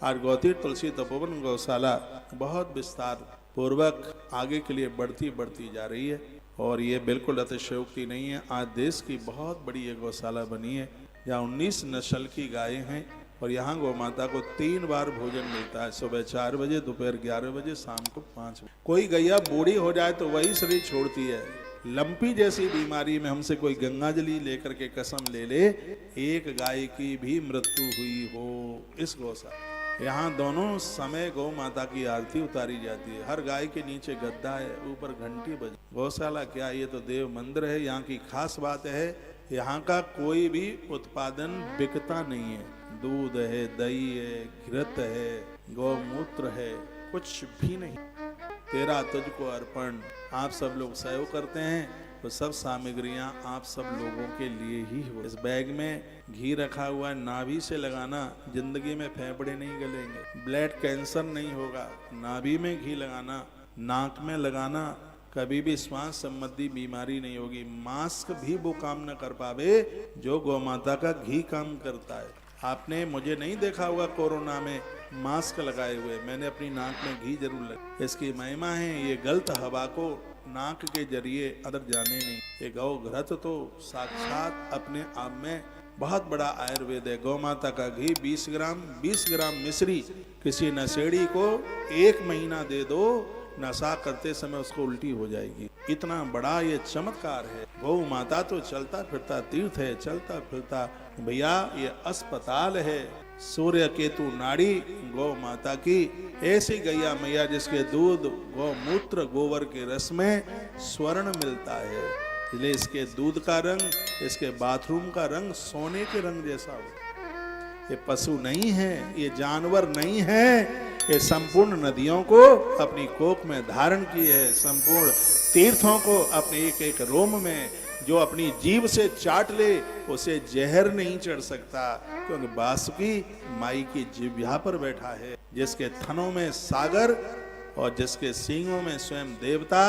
आज गौतीर्थ तुलसी तपोवन गौशाला बहुत विस्तार पूर्वक आगे के लिए बढ़ती जा रही है और ये बिल्कुल अतिशयोक्ति नहीं है। आज देश की बहुत बड़ी ये गौशाला बनी है जहाँ 19 नस्ल की गायें हैं और यहाँ गौ माता को 3 बार भोजन मिलता है, सुबह 4 बजे, दोपहर 11 बजे, शाम को 5 बजे। कोई गैया बूढ़ी हो जाए तो वही शरीर छोड़ती है। लंपी जैसी बीमारी में हमसे कोई गंगाजली लेकर के कसम ले ले, एक गाय की भी मृत्यु हुई हो इस गौशाला। यहाँ दोनों समय गौ माता की आरती उतारी जाती है। हर गाय के नीचे गद्दा है, ऊपर घंटी बज। गौशाला क्या, ये तो देव मंदिर है। यहाँ की खास बात है, यहाँ का कोई भी उत्पादन बिकता नहीं है। दूध है, दही है, घृत है, गौमूत्र है, कुछ भी नहीं। तेरा तुझको अर्पण। आप सब लोग सहयोग करते हैं तो सब सामग्रियां आप सब लोगों के लिए ही हो। इस बैग में घी रखा हुआ है, नाभि से लगाना, जिंदगी में फेफड़े नहीं गलेंगे, ब्लड कैंसर नहीं होगा। नाभि में घी लगाना, नाक में लगाना, कभी भी श्वास संबंधी बीमारी नहीं होगी। मास्क भी वो काम न कर पावे जो गौ माता का घी काम करता है। आपने मुझे नहीं देखा होगा कोरोना में मास्क लगाए हुए, मैंने अपनी नाक में घी जरूर लगा। इसकी महिमा है, ये गलत हवा को नाक के जरिए अंदर जाने नहीं। ये गौ घृत तो साक्षात अपने आप में बहुत बड़ा आयुर्वेद है। गौ माता का घी 20 ग्राम मिश्री किसी नशेड़ी को 1 महीना दे दो, नशा करते समय उसको उल्टी हो जाएगी। इतना बड़ा ये चमत्कार है। गौ माता तो चलता फिरता तीर्थ है, चलता फिरता भैया ये अस्पताल है। सूर्य केतु नाड़ी गौ माता की ऐसी गैया मैया जिसके दूध, गौमूत्र, गोबर के रस में स्वर्ण मिलता है। इसलिए इसके दूध का रंग, इसके बाथरूम का रंग सोने के रंग जैसा हो। ये पशु नहीं है, ये जानवर नहीं है, ये संपूर्ण नदियों को अपनी कोख में धारण की है। संपूर्ण तीर्थों को अपने एक एक रोम में, जो अपनी जीभ से चाट ले उसे जहर नहीं चढ़ सकता, क्योंकि बासुकी माई की जिह्वा पर बैठा है। जिसके थनों में सागर और जिसके सींगों में स्वयं देवता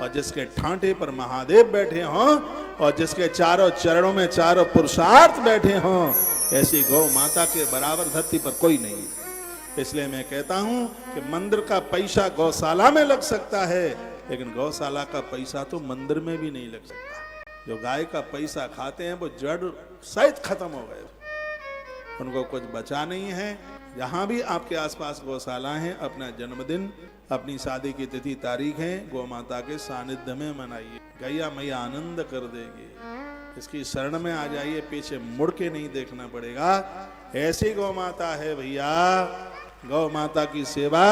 और जिसके ठांटे पर महादेव बैठे हों और जिसके चारों चरणों में चारों पुरुषार्थ बैठे हों, ऐसी गौ माता के बराबर धरती पर कोई नहीं। इसलिए मैं कहता हूं कि मंदिर का पैसा गौशाला में लग सकता है, लेकिन गौशाला का पैसा तो मंदिर में भी नहीं लग सकता। जो गाय का पैसा खाते हैं वो जड़ सहित खत्म हो गए, उनको कुछ बचा नहीं है। जहां भी आपके आसपास गौशाला है, अपना जन्मदिन, अपनी शादी की तिथि तारीख है, गौ माता के सानिध्य में मनाइए। गैया मैया आनंद कर देगी। इसकी शरण में आ जाइए, पीछे मुड़ के नहीं देखना पड़ेगा। ऐसी गौ माता है भैया। गौ माता की सेवा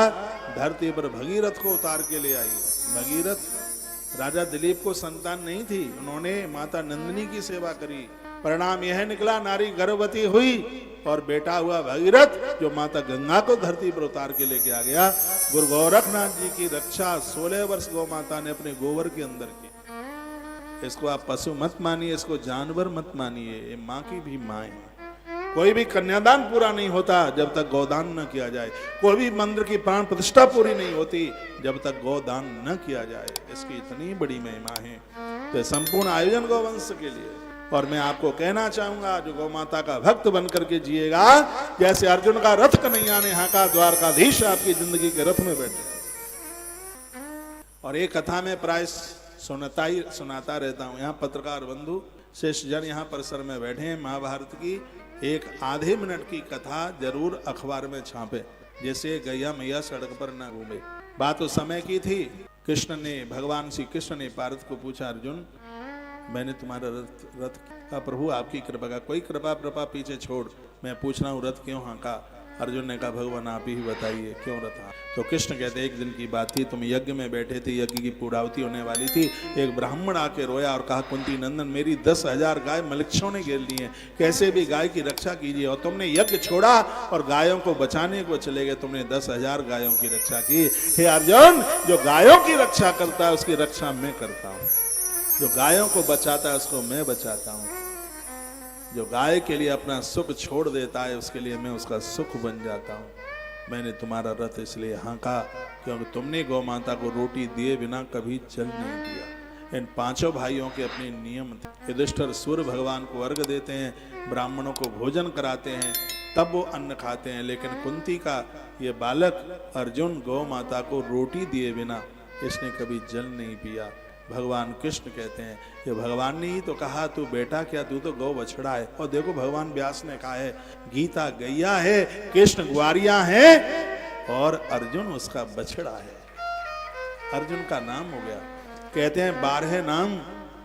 धरती पर भगीरथ को उतार के ले आई। भगीरथ राजा दिलीप को संतान नहीं थी, उन्होंने माता नंदिनी की सेवा करी। परिणाम यह निकला, नारी गर्भवती हुई और बेटा हुआ भगीरथ, जो माता गंगा को धरती पर उतार के लेके आ गया। गुरु गोरखनाथ जी की रक्षा 16 वर्ष गौ माता ने अपने गोबर के अंदर की। इसको आप पशु मत मानिए, इसको जानवर मत मानिए, ये माँ की भी माँ है। कोई भी कन्यादान पूरा नहीं होता जब तक गोदान न किया जाए। कोई भी मंदिर की प्राण प्रतिष्ठा पूरी नहीं होती जब तक गोदान न किया जाए। इसकी इतनी बड़ी महिमा है। तो संपूर्ण आयोजन गौवंश के लिए। और मैं आपको कहना चाहूंगा, जो गौ माता का भक्त बन करके जिएगा, जैसे अर्जुन का रथ कन्हैया ने हाका, द्वारकाधीश आपकी जिंदगी के रथ में बैठे। और एक कथा में प्राय सुनाता रहता हूँ। यहाँ पत्रकार बंधु शिष्य जन यहाँ परिसर में बैठे हैं। महाभारत की एक आधे मिनट की कथा जरूर अखबार में छापे, जैसे गैया मैया सड़क पर न घूमे। बात उस समय की थी। कृष्ण ने, भगवान श्री कृष्ण ने पार्थ को पूछा, अर्जुन मैंने तुम्हारा रथ का, प्रभु आपकी कृपा का, कोई कृपा पीछे छोड़, मैं पूछ रहा हूँ रथ क्यों हाँका। अर्जुन ने कहा, भगवान आप ही बताइए क्यों रथ हाँका। तो कृष्ण कहते, एक दिन की बात थी, तुम यज्ञ में बैठे थे, यज्ञ की पूर्णाहुति होने वाली थी। एक ब्राह्मण आके रोया और कहा, कुंती नंदन मेरी 10,000 गाय मलिक्षों ने घेर ली हैं, कैसे भी गाय की रक्षा कीजिए। और तुमने यज्ञ छोड़ा और गायों को बचाने को चले गए, तुमने 10,000 गायों की रक्षा की। हे अर्जुन, जो गायों की रक्षा करता है उसकी रक्षा मैं करता हूँ, जो गायों को बचाता है उसको मैं बचाता हूँ, जो गाय के लिए अपना सुख छोड़ देता है उसके लिए मैं उसका सुख बन जाता हूँ। मैंने तुम्हारा रथ इसलिए हाँका क्योंकि तुमने गौ माता को रोटी दिए बिना कभी चल नहीं दिया। इन 5 भाइयों के अपने नियम थे। युधिष्ठिर सूर्य भगवान को अर्घ देते हैं, ब्राह्मणों को भोजन कराते हैं, तब वो अन्न खाते हैं। लेकिन कुंती का ये बालक अर्जुन गौ माता को रोटी दिए बिना इसने कभी जल नहीं पिया। भगवान कृष्ण कहते हैं ये भगवान ने ही तो कहा तू बेटा क्या, तू तो गौ बछड़ा है। और देखो भगवान व्यास ने कहा है गीता गैया है, कृष्ण ग्वारिया है और अर्जुन उसका बछड़ा है। अर्जुन का नाम हो गया। कहते हैं 12 नाम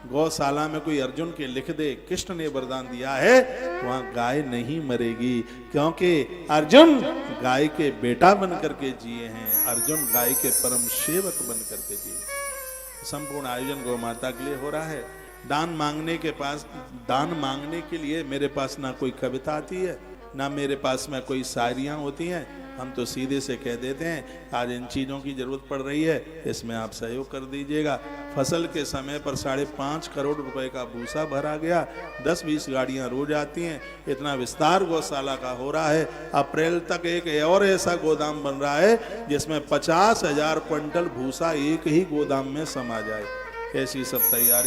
गौशाला में कोई अर्जुन के लिख दे, कृष्ण ने वरदान दिया है, वहां गाय नहीं मरेगी, क्योंकि अर्जुन गाय के बेटा बन करके जिए हैं, अर्जुन गाय के परम सेवक बन करके जिए। संपूर्ण आयोजन गौ माता के लिए हो रहा है। दान मांगने के लिए मेरे पास ना कोई कविता आती है, ना मेरे पास में कोई शायरियाँ होती हैं। हम तो सीधे से कह देते हैं आज इन चीज़ों की जरूरत पड़ रही है, इसमें आप सहयोग कर दीजिएगा। फसल के समय पर 5.5 करोड़ रुपए का भूसा भरा गया, 10-20 गाड़ियां रोज आती हैं। इतना विस्तार गौशाला का हो रहा है। अप्रैल तक एक और ऐसा गोदाम बन रहा है जिसमें 50,000 क्विंटल भूसा एक ही गोदाम में समा जाए। ऐसी सब तैयारी